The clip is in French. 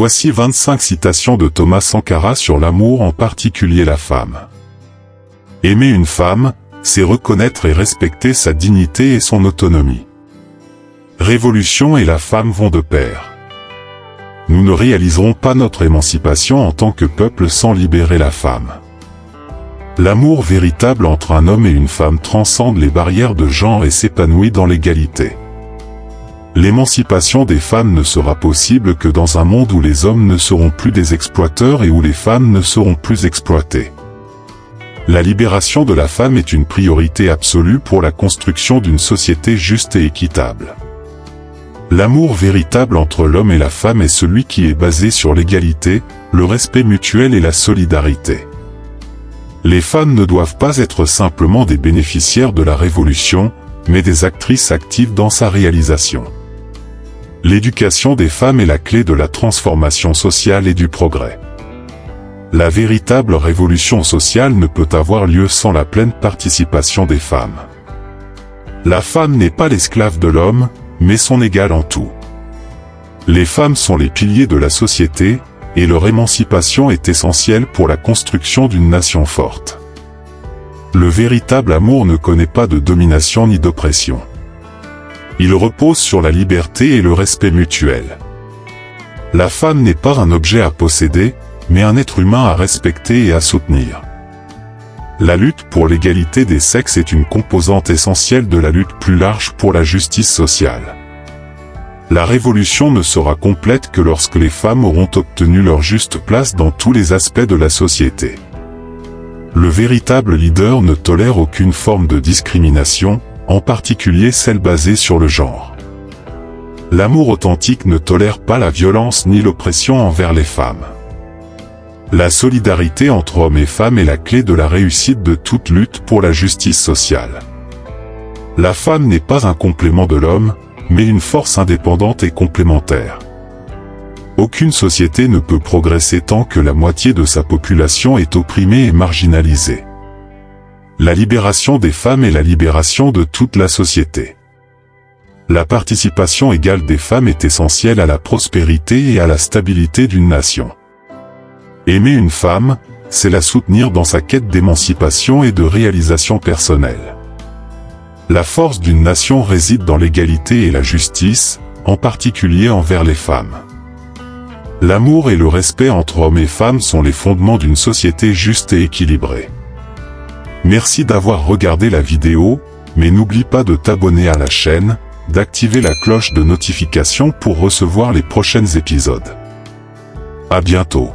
Voici 25 citations de Thomas Sankara sur l'amour, en particulier la femme. Aimer une femme, c'est reconnaître et respecter sa dignité et son autonomie. Révolution et la femme vont de pair. Nous ne réaliserons pas notre émancipation en tant que peuple sans libérer la femme. L'amour véritable entre un homme et une femme transcende les barrières de genre et s'épanouit dans l'égalité. L'émancipation des femmes ne sera possible que dans un monde où les hommes ne seront plus des exploiteurs et où les femmes ne seront plus exploitées. La libération de la femme est une priorité absolue pour la construction d'une société juste et équitable. L'amour véritable entre l'homme et la femme est celui qui est basé sur l'égalité, le respect mutuel et la solidarité. Les femmes ne doivent pas être simplement des bénéficiaires de la révolution, mais des actrices actives dans sa réalisation. L'éducation des femmes est la clé de la transformation sociale et du progrès. La véritable révolution sociale ne peut avoir lieu sans la pleine participation des femmes. La femme n'est pas l'esclave de l'homme, mais son égale en tout. Les femmes sont les piliers de la société, et leur émancipation est essentielle pour la construction d'une nation forte. Le véritable amour ne connaît pas de domination ni d'oppression. Il repose sur la liberté et le respect mutuel. La femme n'est pas un objet à posséder, mais un être humain à respecter et à soutenir. La lutte pour l'égalité des sexes est une composante essentielle de la lutte plus large pour la justice sociale. La révolution ne sera complète que lorsque les femmes auront obtenu leur juste place dans tous les aspects de la société. Le véritable leader ne tolère aucune forme de discrimination, en particulier celle basée sur le genre. L'amour authentique ne tolère pas la violence ni l'oppression envers les femmes. La solidarité entre hommes et femmes est la clé de la réussite de toute lutte pour la justice sociale. La femme n'est pas un complément de l'homme, mais une force indépendante et complémentaire. Aucune société ne peut progresser tant que la moitié de sa population est opprimée et marginalisée. La libération des femmes est la libération de toute la société. La participation égale des femmes est essentielle à la prospérité et à la stabilité d'une nation. Aimer une femme, c'est la soutenir dans sa quête d'émancipation et de réalisation personnelle. La force d'une nation réside dans l'égalité et la justice, en particulier envers les femmes. L'amour et le respect entre hommes et femmes sont les fondements d'une société juste et équilibrée. Merci d'avoir regardé la vidéo, mais n'oublie pas de t'abonner à la chaîne, d'activer la cloche de notification pour recevoir les prochains épisodes. À bientôt.